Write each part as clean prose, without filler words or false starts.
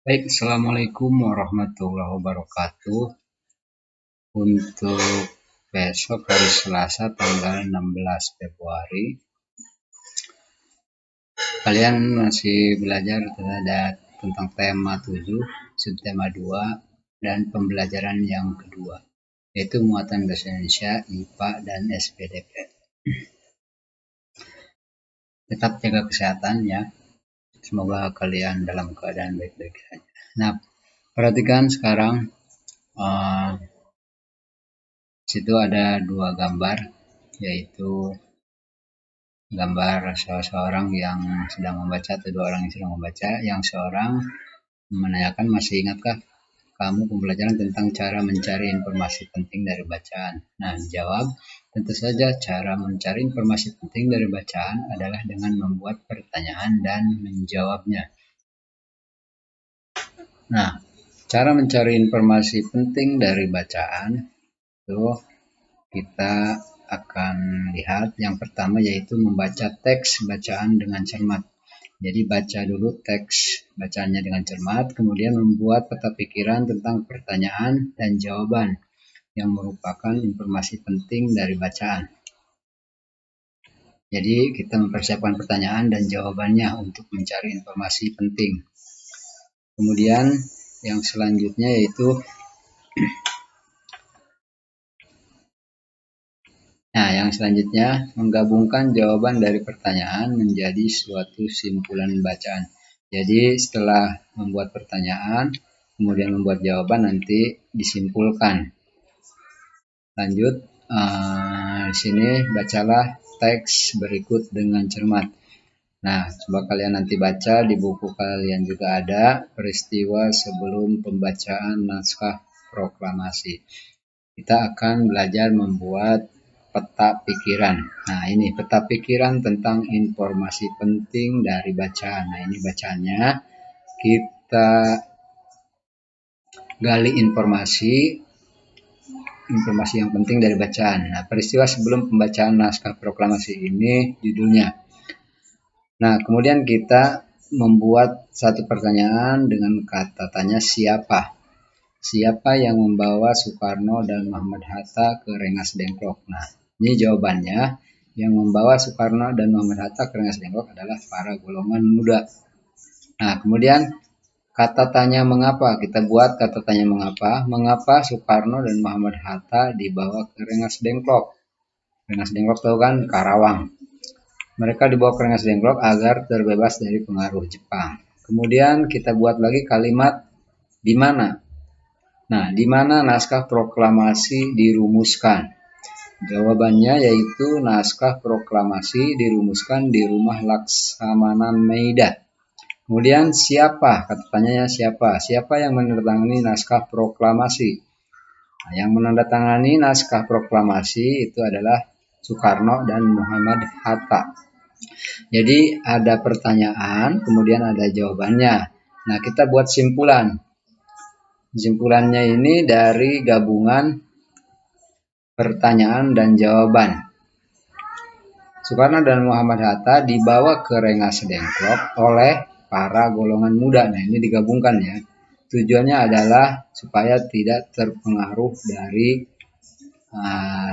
Baik, Assalamualaikum warahmatullahi wabarakatuh. Untuk besok hari Selasa tanggal 16 Februari, kalian masih belajar terhadap tentang tema 7, subtema 2, dan pembelajaran yang kedua, yaitu muatan bahasa Indonesia, IPA, dan SPDP. Tetap jaga kesehatan ya, semoga kalian dalam keadaan baik-baik saja. Nah, perhatikan sekarang, situ ada dua gambar, yaitu gambar seseorang yang sedang membaca atau dua orang yang sedang membaca. Yang seorang menanyakan, masih ingatkah kamu pembelajaran tentang cara mencari informasi penting dari bacaan? Nah, jawab, tentu saja cara mencari informasi penting dari bacaan adalah dengan membuat pertanyaan dan menjawabnya. Nah, cara mencari informasi penting dari bacaan itu kita akan lihat yang pertama, yaitu membaca teks bacaan dengan cermat. Jadi baca dulu teks bacaannya dengan cermat, kemudian membuat peta pikiran tentang pertanyaan dan jawaban yang merupakan informasi penting dari bacaan. Jadi kita mempersiapkan pertanyaan dan jawabannya untuk mencari informasi penting. Kemudian yang selanjutnya yaitu menggabungkan jawaban dari pertanyaan menjadi suatu simpulan bacaan. Jadi setelah membuat pertanyaan, kemudian membuat jawaban, nanti disimpulkan. Lanjut, di sini bacalah teks berikut dengan cermat. Nah, coba kalian nanti baca, di buku kalian juga ada peristiwa sebelum pembacaan naskah proklamasi. Kita akan belajar membuat peta pikiran. Nah, ini peta pikiran tentang informasi penting dari bacaan. Nah, ini bacaannya. Kita gali informasi yang penting dari bacaan. Nah, peristiwa sebelum pembacaan naskah proklamasi ini judulnya. Nah, kemudian kita membuat satu pertanyaan dengan kata tanya siapa. Siapa yang membawa Soekarno dan Muhammad Hatta ke Rengas Dengklok? Nah, ini jawabannya. Yang membawa Soekarno dan Muhammad Hatta ke Rengas Dengklok adalah para golongan muda. Nah, kemudian kata tanya mengapa. Kita buat kata tanya mengapa. Mengapa Soekarno dan Muhammad Hatta dibawa ke Rengas Dengklok? Rengas Dengklok tahu kan? Karawang. Mereka dibawa ke Rengas Dengklok agar terbebas dari pengaruh Jepang. Kemudian kita buat lagi kalimat di mana. Nah, di mana naskah proklamasi dirumuskan? Jawabannya yaitu naskah proklamasi dirumuskan di rumah Laksamana Meida. Kemudian siapa? Kata tanyanya siapa? Siapa yang menandatangani naskah proklamasi? Nah, yang menandatangani naskah proklamasi itu adalah Soekarno dan Muhammad Hatta. Jadi ada pertanyaan, kemudian ada jawabannya. Nah, kita buat simpulan. Simpulannya ini dari gabungan pertanyaan dan jawaban. Soekarno dan Muhammad Hatta dibawa ke Rengas Dengklok oleh para golongan muda. Nah, ini digabungkan ya. Tujuannya adalah supaya tidak terpengaruh dari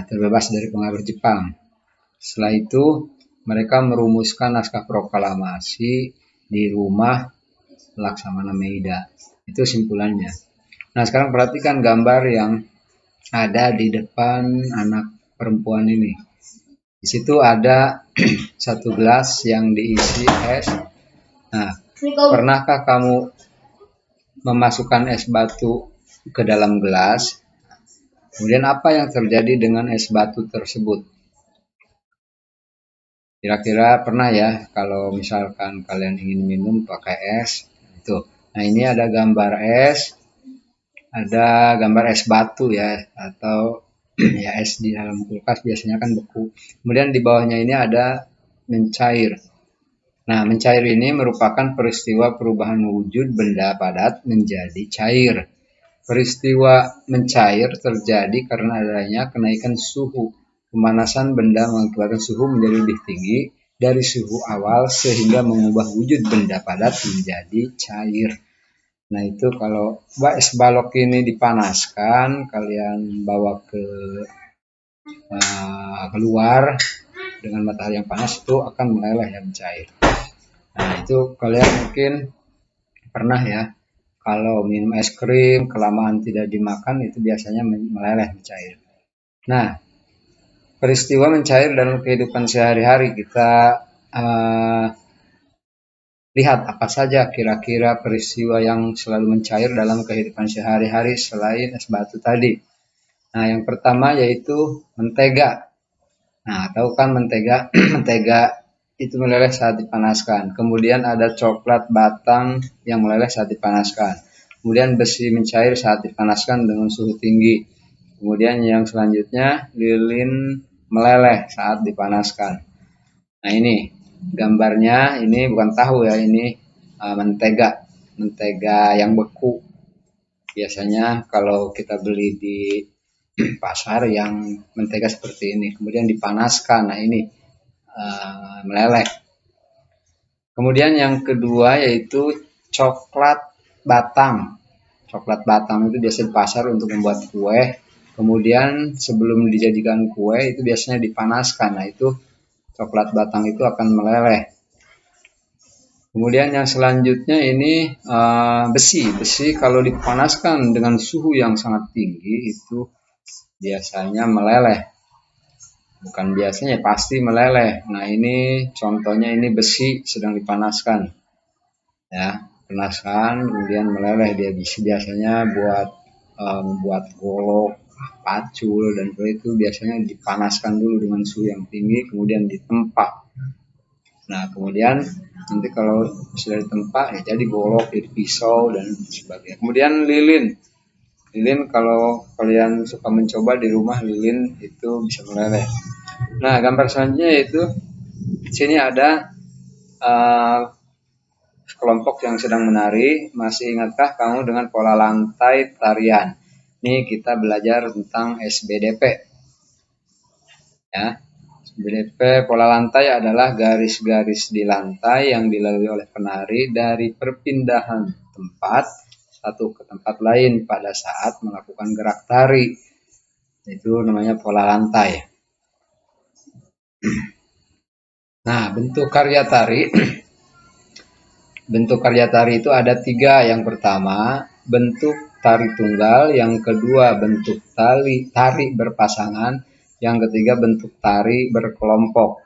terbebas dari pengaruh Jepang. Setelah itu mereka merumuskan naskah proklamasi di rumah Laksamana Meida. Itu simpulannya. Nah, sekarang perhatikan gambar yang ada di depan anak perempuan ini. Di situ ada satu gelas yang diisi es. Nah, pernahkah kamu memasukkan es batu ke dalam gelas? Kemudian apa yang terjadi dengan es batu tersebut? Kira-kira pernah ya, kalau misalkan kalian ingin minum pakai es, itu. Nah, ini ada gambar es, ada gambar es batu ya, atau ya es di dalam kulkas biasanya kan beku. Kemudian di bawahnya ini ada mencair. Nah, mencair ini merupakan peristiwa perubahan wujud benda padat menjadi cair. Peristiwa mencair terjadi karena adanya kenaikan suhu. Pemanasan benda mengakibatkan suhu menjadi lebih tinggi dari suhu awal sehingga mengubah wujud benda padat menjadi cair. Nah itu kalau es balok ini dipanaskan, kalian bawa ke keluar dengan matahari yang panas, itu akan meleleh dan cair. Nah itu kalian mungkin pernah ya, kalau minum es krim kelamaan tidak dimakan itu biasanya meleleh mencair. Nah, peristiwa mencair dalam kehidupan sehari-hari kita lihat apa saja kira-kira peristiwa yang selalu mencair dalam kehidupan sehari-hari selain es batu tadi. Nah, yang pertama yaitu mentega. Nah, tahu kan mentega? Mentega itu meleleh saat dipanaskan. Kemudian ada coklat batang yang meleleh saat dipanaskan. Kemudian besi mencair saat dipanaskan dengan suhu tinggi. Kemudian yang selanjutnya lilin meleleh saat dipanaskan. Nah ini gambarnya, ini bukan tahu ya, ini mentega. Mentega yang beku. Biasanya kalau kita beli di pasar yang mentega seperti ini, kemudian dipanaskan. Nah ini meleleh. Kemudian yang kedua yaitu coklat batang. Coklat batang itu biasa di pasar untuk membuat kue. Kemudian sebelum dijadikan kue itu biasanya dipanaskan. Nah itu coklat batang itu akan meleleh. Kemudian yang selanjutnya ini besi. Besi kalau dipanaskan dengan suhu yang sangat tinggi itu biasanya meleleh. Bukan biasanya, pasti meleleh. Nah ini contohnya, ini besi sedang dipanaskan. Ya, panaskan kemudian meleleh. Dia biasanya buat golok, pacul, dan itu biasanya dipanaskan dulu dengan suhu yang tinggi kemudian ditempa. Nah kemudian nanti kalau sudah ditempa ya jadi golok, jadi pisau dan sebagainya. Kemudian lilin. Lilin kalau kalian suka mencoba di rumah, lilin itu bisa meleleh. Nah gambar selanjutnya yaitu di sini ada kelompok yang sedang menari. Masih ingatkah kamu dengan pola lantai tarian? Ini kita belajar tentang SBDP. Ya. SBDP pola lantai adalah garis-garis di lantai yang dilalui oleh penari dari perpindahan tempat satu ke tempat lain pada saat melakukan gerak tari. Itu namanya pola lantai. Nah, bentuk karya tari. Bentuk karya tari itu ada 3. Yang pertama, bentuk tari tunggal. Yang kedua, bentuk tari berpasangan. Yang ketiga, bentuk tari berkelompok.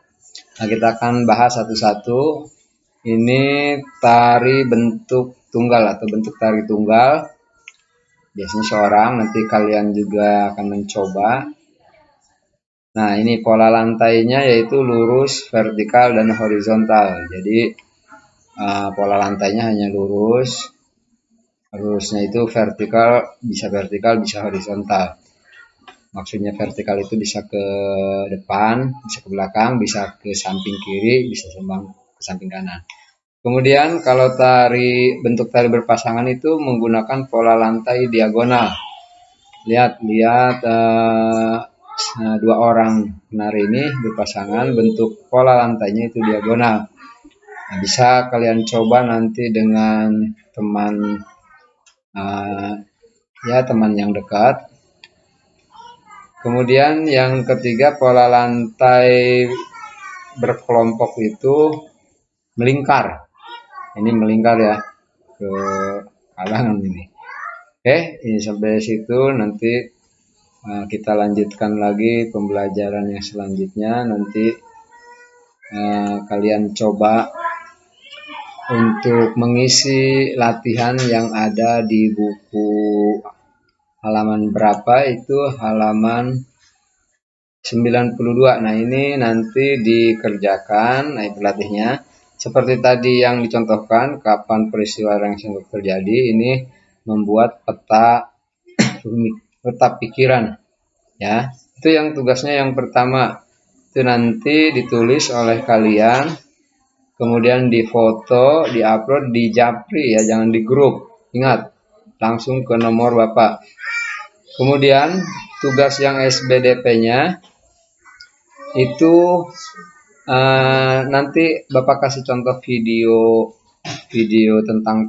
Nah, kita akan bahas satu-satu. Ini tari bentuk tunggal atau bentuk tari tunggal. Biasanya seorang, nanti kalian juga akan mencoba. Nah, ini pola lantainya yaitu lurus, vertikal, dan horizontal. Jadi, pola lantainya hanya lurus. Lurusnya itu vertikal, bisa horizontal. Maksudnya vertikal itu bisa ke depan, bisa ke belakang, bisa ke samping kiri, bisa ke samping kanan. Kemudian kalau bentuk tari berpasangan itu menggunakan pola lantai diagonal. Lihat 2 orang penari ini berpasangan, bentuk pola lantainya itu diagonal. Nah, bisa kalian coba nanti dengan teman teman yang dekat. Kemudian yang ketiga, pola lantai berkelompok itu melingkar. Ini melingkar ya ke kanan ini. Oke, ini sampai situ. Nanti kita lanjutkan lagi pembelajaran yang selanjutnya. Nanti kalian coba untuk mengisi latihan yang ada di buku halaman berapa, itu halaman 92. Nah ini nanti dikerjakan. Nah itu latihnya seperti tadi yang dicontohkan, kapan peristiwa yang sungguh terjadi. Ini membuat peta pikiran ya. Itu yang tugasnya yang pertama, itu nanti ditulis oleh kalian, kemudian difoto, diupload di Japri ya, jangan di grup. Ingat, langsung ke nomor Bapak. Kemudian tugas yang SBDP-nya itu nanti Bapak kasih contoh video tentang